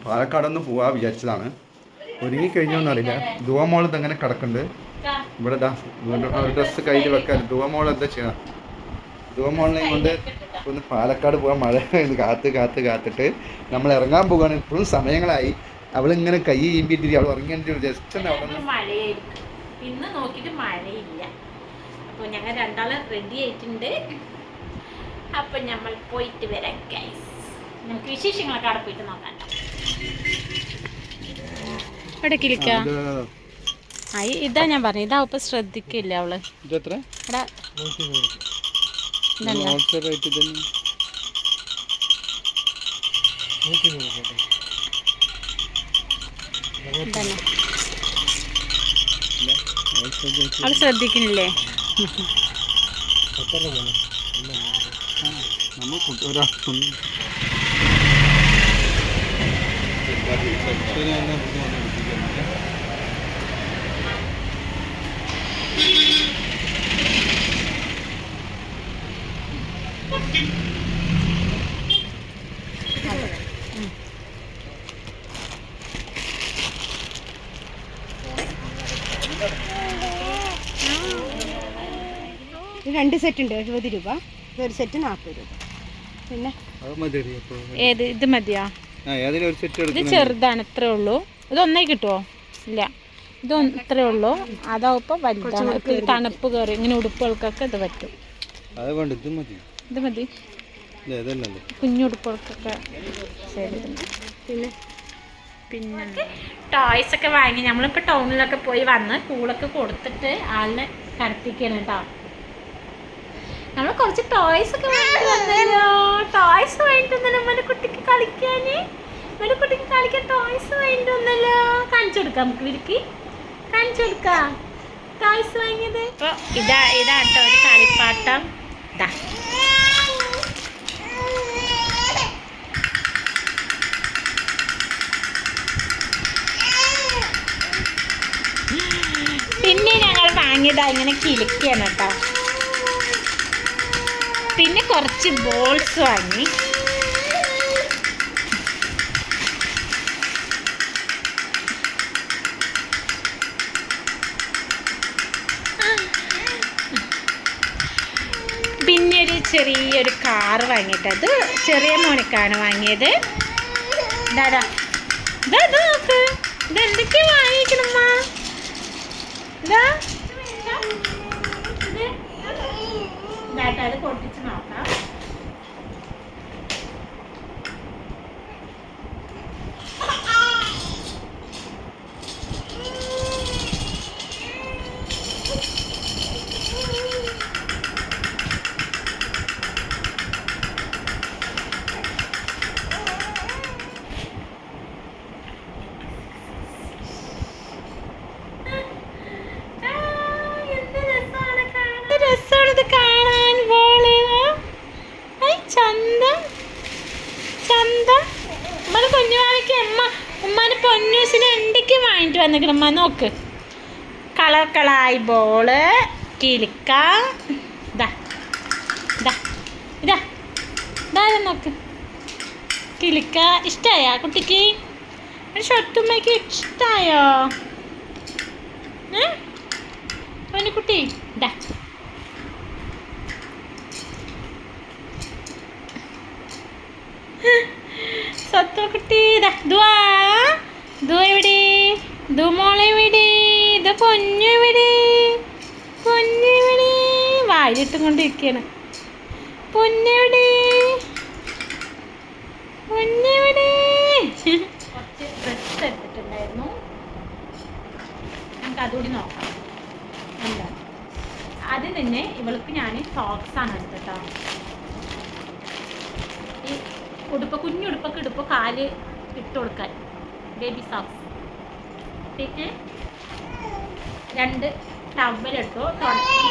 പാലക്കാടൊന്ന് പോവാ വിചാരിച്ചതാണ്. ഒരുങ്ങിക്കഴിഞ്ഞോന്നറിയില്ല. ദുവമോൾ ഇതെങ്ങനെ കിടക്കുന്നുണ്ട് ഇവിടെ. ഡ്രസ്സ് കയ്യിൽ വെക്കാൻ ദുവമോൾ എന്താ ചെയ്യണം? ദുവമോളിനെ കൊണ്ട് ഒന്ന് പാലക്കാട് പോകാൻ മഴ കാത്തിട്ട് നമ്മൾ ഇറങ്ങാൻ പോവുകയാണ്. ഇപ്പോഴും സമയങ്ങളായി. അവളിങ്ങനെ കൈ ഈമ്പിട്ടിരി അവൾ ഉറങ്ങേണ്ടി ജസ്റ്റ് ഇന്ന് നോക്കിയിട്ട് മഴയില്ല. അപ്പോൾ ഞങ്ങൾ രണ്ടാളും റെഡി ആയിട്ടുണ്ട്. അപ്പം നമ്മൾ പോയിട്ട് വരാം ഗൈസ്. നമുക്ക് വിശേഷങ്ങളൊക്കെ അവിടെ പോയിട്ട് നോക്കാം. ഇവിടെ കിളിക്ക ഇതാ ഞാൻ പറഞ്ഞു. ഇതാ ഇപ്പൊ ശ്രദ്ധിക്കില്ല അവള്. അവള് ശ്രദ്ധിക്കുന്നില്ലേ? രണ്ട് സെറ്റ് ഉണ്ട് 70 രൂപ. ഒരു സെറ്റ് 40 രൂപ. പിന്നെ ഏത് ഇത് മതിയാ? ഇത് ചെറുതാണ്, ഇത്രേ ഉള്ളൂ. ഇത് ഒന്നേ കിട്ടുമോ? ഇല്ല, ഇത് ഇത്രേ ഉള്ളൂ. അതാവുമ്പോൾ വലുതാണ്. തണുപ്പ് കയറി ഇങ്ങനെ ഉടുപ്പുകൾക്കൊക്കെ ഇത് പറ്റും. ഇത് മതി കുഞ്ഞുടുപ്പുകൾക്കൊക്കെ. ശരി. പിന്നെ ടോയ്സ് ഒക്കെ വാങ്ങി നമ്മളിപ്പോൾ ടൗണിലൊക്കെ പോയി വന്ന് കൂളൊക്കെ കൊടുത്തിട്ട് ആളിനെ കടത്തിക്കണം കേട്ടോ. നമ്മൾ കുറച്ച് ടോയ്സ് ഒക്കെ വാങ്ങിട്ട് വന്നല്ലോ. ടോയ്സ് വാങ്ങിട്ട് വന്നല്ലോ മനുക്കുട്ടിക്ക് കളിക്കാൻ. മനുക്കുട്ടിക്ക് കളിക്കാൻ ടോയ്സ് വാങ്ങിട്ട് വന്നല്ലോ. കാണിച്ചു കൊടുക്കാം നമുക്ക്. ഇവർക്ക് കാണിച്ചു കൊടുക്കാം ടോയ്സ് വാങ്ങിയത്. അപ്പോൾ ഇതാട്ടോ ഒരു കളിപ്പാട്ടം. ഇതാ പിന്നെ ഞങ്ങൾ വാങ്ങിയതാ ഇങ്ങനെ കിളിക്കാണ് കേട്ടോ. പിന്നെ കുറച്ച് ബോൾസ് വാങ്ങി. പിന്നെ ഒരു ചെറിയൊരു കാറ് വാങ്ങിയിട്ടത് ചെറിയ മോനിക്കാണ് വാങ്ങിയത്. ഇതാ നോക്ക്, ഇതെന്തൊക്കെയാ വാങ്ങിക്കണമ്മ. അത് പൊട്ടിച്ച് നോക്കാം. രസമാണിത് കാണാൻ. ബോള് ചന്തം നമ്മള് കുഞ്ഞുമാവിക്ക് ഉമ്മാന് പൊന്നൂസിന് എന്തൊക്കെ വാങ്ങിട്ട് വന്നിക്കണം. ഉമ്മ നോക്ക്, കളറായി ബോള് കിളിക്ക. ഇതാ നോക്ക് കിളിക്ക. ഇഷ്ടായോ കുട്ടിക്ക്? ഷർട്ടുമ്മയ്ക്ക് ഇഷ്ടായോ കുട്ടി? ഇതാ സത്തുക്കുട്ടി. എവിടെ? മോളെവിടെ? പൊന്നെവിടെ? വായിലിട്ടും കൊണ്ടിരിക്കുകയാണ്. പൊന്നെവിടെ? കുറച്ച് ഡ്രസ്സ് എടുത്തിട്ടുണ്ടായിരുന്നു. നമുക്ക് അതുകൂടി നോക്കാം. എന്താ ആദ്യം തന്നെ ഇവൾക്ക് ഞാൻ സോക്സാണ് എടുത്തിട്ടോ. ഈ കുഞ്ഞുടുപ്പൊക്കെ ഇടുമ്പോൾ കാല് ഇട്ട് കൊടുക്കാൻ ബേബി സോക്സ്. പിന്നെ 2 ടവലെടുത്തു.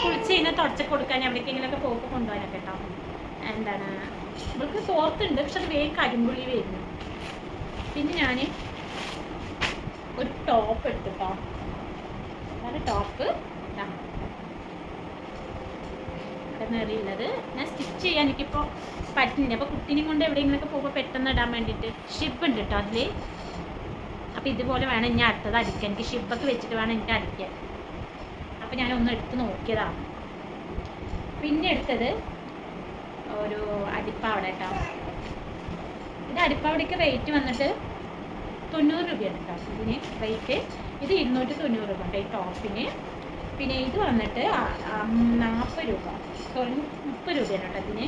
കുളിച്ച് കഴിഞ്ഞാൽ തുടച്ചൊക്കെ കൊടുക്കാൻ എവിടേക്കെങ്കിലൊക്കെ പോകുമ്പോൾ കൊണ്ടുപോകാനൊക്കെ കേട്ടോ. എന്താണ് ഇവൾക്ക് തോർത്തുണ്ട്, പക്ഷെ അത് വേഗം കരിമ്പുള്ളി വരുന്നു. പിന്നെ ഞാൻ ഒരു ടോപ്പ് എടുത്തിട്ടോ. അതാണ് ടോപ്പ്. പെട്ടെന്ന് എറിയുള്ളത്. ഞാൻ സ്റ്റിച്ച് ചെയ്യാൻ എനിക്കിപ്പോൾ പറ്റുന്നില്ല. അപ്പോൾ കുട്ടീനെയും കൊണ്ട് എവിടെയെങ്കിലുമൊക്കെ പോകുമ്പോൾ പെട്ടെന്ന് ഇടാൻ വേണ്ടിയിട്ട് ഷിബ് ഉണ്ട് കേട്ടോ അതിൽ. അപ്പോൾ ഇതുപോലെ വേണം ഇനി അടുത്തത് അടിക്കാൻ. എനിക്ക് ഷിബൊക്കെ വെച്ചിട്ട് വേണം എനിക്ക് അടിക്കാൻ. അപ്പോൾ ഞാനൊന്ന് എടുത്ത് നോക്കിയതാണ്. പിന്നെ എടുത്തത് ഒരു അടിപ്പാവട കേട്ടോ. ഇത് അടിപ്പാവടയ്ക്ക് റേറ്റ് വന്നിട്ട് 90 രൂപയാണ് കേട്ടോ ഇതിന് റേറ്റ്. ഇത് 290 രൂപ കേട്ടോ ഈ ടോപ്പിന്. പിന്നെ ഇത് വന്നിട്ട് 40 രൂപ, സോറി 30 രൂപയാണ് കേട്ടോ ഇതിന്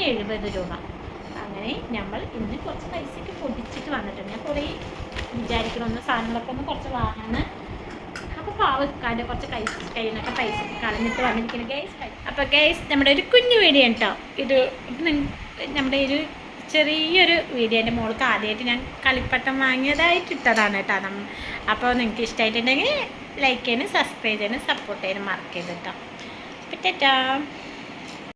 70 രൂപ. അങ്ങനെ നമ്മൾ ഇന്ന് കുറച്ച് പൈസയ്ക്ക് പൊടിച്ചിട്ട് വന്നിട്ടുണ്ട്. ഞാൻ കുറേ വിചാരിക്കണമെന്ന് സാധനങ്ങളൊക്കെ ഒന്ന് കുറച്ച് വാങ്ങാന്ന്. അപ്പോൾ പാവക്കാൻ്റെ കുറച്ച് കയ്യിൽ നിന്നൊക്കെ പൈസ കളഞ്ഞിട്ട് വന്നിരിക്കുന്നു ഗൈസ്. അപ്പോൾ ഗൈസ് നമ്മുടെ ഒരു കുഞ്ഞു വീഡിയോ കേട്ടോ ഇത്. നമ്മുടെ ഒരു ചെറിയൊരു വീഡിയോ എൻ്റെ മോൾക്ക് ആദ്യമായിട്ട് ഞാൻ കളിപ്പട്ടം വാങ്ങിയതായിട്ട് ഇട്ടതാണ് കേട്ടോ. അപ്പോൾ നിങ്ങൾക്ക് ഇഷ്ടമായിട്ടുണ്ടെങ്കിൽ ലൈക്ക് ചെയ്യാനും സബ്സ്ക്രൈബ് ചെയ്യാനും സപ്പോർട്ട് ചെയ്യാനും മറക്കരുത് കേട്ടോ. പറ്റാ.